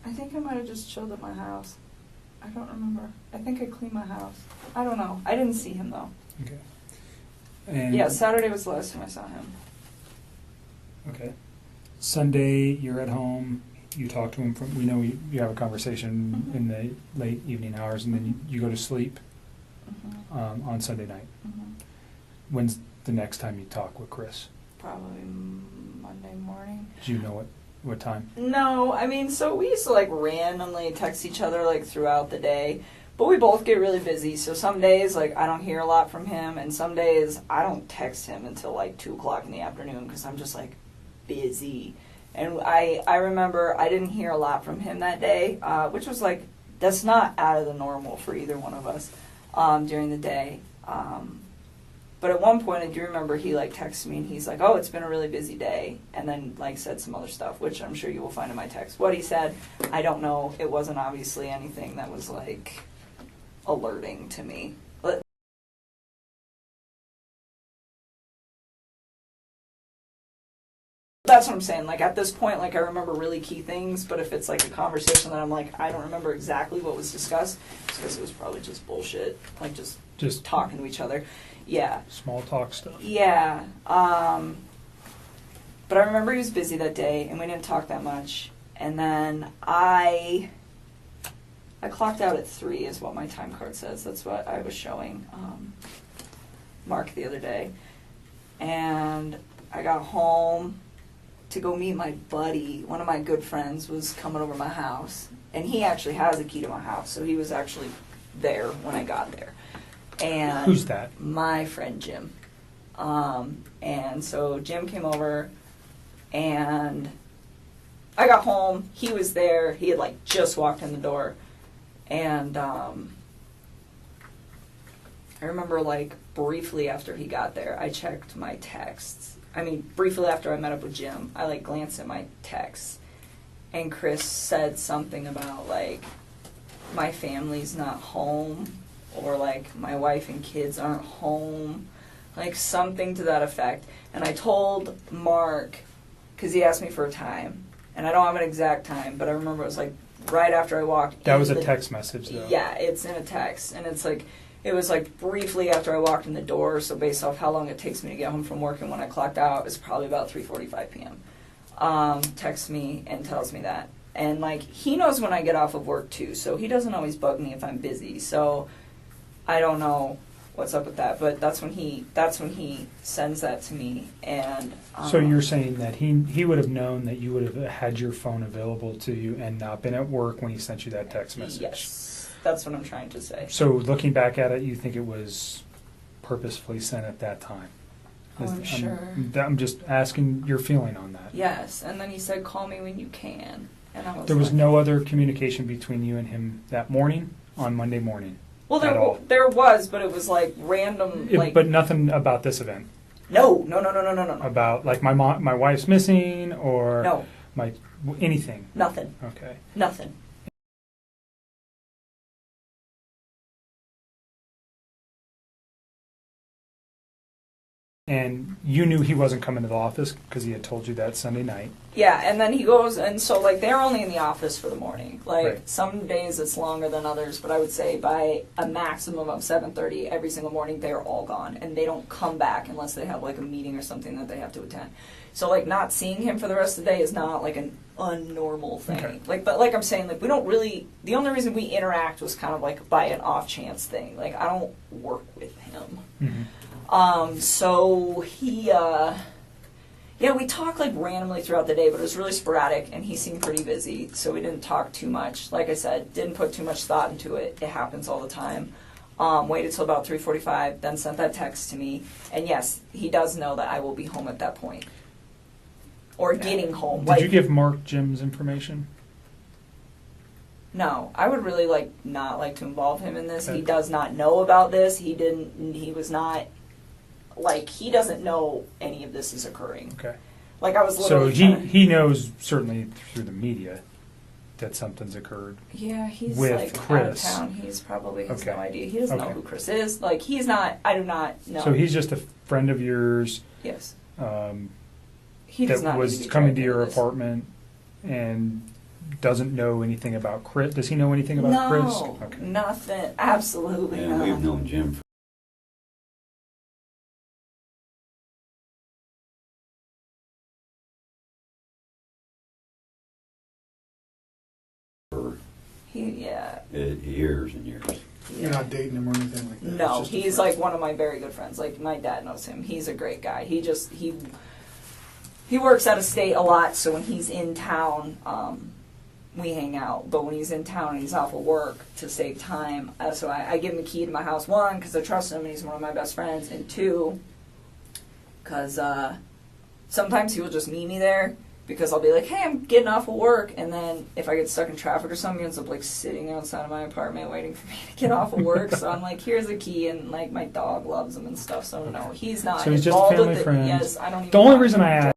I think I might have just chilled at my house. I don't remember. I think I cleaned my house. I don't know. I didn't see him, though. Okay. And Yeah, Saturday was the last time I saw him. Okay. Sunday, you're at home. You talk to him. We know you have a conversation in the late evening hours, and then you go to sleep on Sunday night. When's the next time you talk with Chris? Probably Monday morning. Do you know what time? No, I mean, so we used to like randomly text each other like throughout the day, but we both get really busy. So some days like I don't hear a lot from him, and some days I don't text him until like 2 o'clock in the afternoon because I'm just like busy. And I remember I didn't hear a lot from him that day, which was like, that's not out of the normal for either one of us during the day. But at one point I do remember he like texted me and he's like, oh, it's been a really busy day. And then like said some other stuff, which I'm sure you will find in my text. What he said, I don't know. It wasn't obviously anything that was like alerting to me. That's what I'm saying. Like at this point, like I remember really key things, but if it's like a conversation that I'm like, I don't remember exactly what was discussed, it's because it was probably just bullshit, like just talking to each other. Yeah. Small talk stuff. Yeah. But I remember he was busy that day, and we didn't talk that much. And then I clocked out at 3 is what my time card says. That's what I was showing Mark the other day. And I got home to go meet my buddy. One of my good friends was coming over to my house, and he actually has a key to my house, so he was actually there when I got there. And who's that? My friend Jim. And so Jim came over, and I got home. He was there. He had like just walked in the door, and I remember like briefly after he got there, I checked my texts. I mean, briefly after I met up with Jim, I like glanced at my texts, and Chris said something about like my family's not home, or like my wife and kids aren't home, like something to that effect. And I told Mark, because he asked me for a time, and I don't have an exact time, but I remember it was like right after I walked. That was a text message, though. Yeah, it's in a text, and it's like. It was like briefly after I walked in the door, so based off how long it takes me to get home from work and when I clocked out, it was probably about 3:45 p.m. Texts me and tells me that. And like he knows when I get off of work too, so he doesn't always bug me if I'm busy. So I don't know what's up with that, but that's when he sends that to me. And so you're saying that he would have known that you would have had your phone available to you and not been at work when he sent you that text message? Yes. That's what I'm trying to say. So looking back at it, you think it was purposefully sent at that time? Oh, I'm sure. I'm just asking your feeling on that. Yes, and then he said, call me when you can. And I was there was no other communication between you and him that morning, on Monday morning? Well, there was, but it was like random. But nothing about this event? No. About like my wife's missing or no. Anything? Nothing. Okay. Nothing. And you knew he wasn't coming to the office because he had told you that Sunday night. Yeah, and then he goes, and so like they're only in the office for the morning. Like right. Some days it's longer than others, but I would say by a maximum of 7:30 every single morning they're all gone, and they don't come back unless they have like a meeting or something that they have to attend. So like not seeing him for the rest of the day is not like an unnormal thing. Okay. But like I'm saying, like we don't really. The only reason we interact was kind of like by an off chance thing. Like I don't work with him. Mm-hmm. So he, we talked like randomly throughout the day, but it was really sporadic, and he seemed pretty busy, so we didn't talk too much. Like I said, didn't put too much thought into it. It happens all the time. Waited till about 3:45, then sent that text to me, and yes, he does know that I will be home at that point. Or getting home. Did you give Mark Jim's information? No, I would really not like to involve him in this. Okay. He does not know about this. He doesn't know any of this is occurring. Okay. Like I was literally. So he knows certainly through the media that something's occurred. Yeah, he's with like Chris. Out of town. He's probably has okay. no idea. He doesn't know who Chris is. Like he's not. I do not know. So he's just a friend of yours. Yes. He does not was coming to your apartment and doesn't know anything about Chris. Does he know anything about Chris? No, nothing. Absolutely And not. we've known Jim for Yeah. years and years. You're not dating him or anything like that? No, It's just a he's friend. like one of my very good friends. Like my dad knows him. He's a great guy. He works out of state a lot, so when he's in town, we hang out. But when he's in town and he's off of work to save time, so I give him the key to my house. One, because I trust him and he's one of my best friends, and two, because sometimes he will just meet me there. Because I'll be like, hey, I'm getting off of work, and then if I get stuck in traffic or something, he ends up like sitting outside of my apartment waiting for me to get off of work. So I'm like, here's the key, and like my dog loves him and stuff. So no, he's not. So he's just a involved family with it. friend. Yes, I don't even. The only know. reason I asked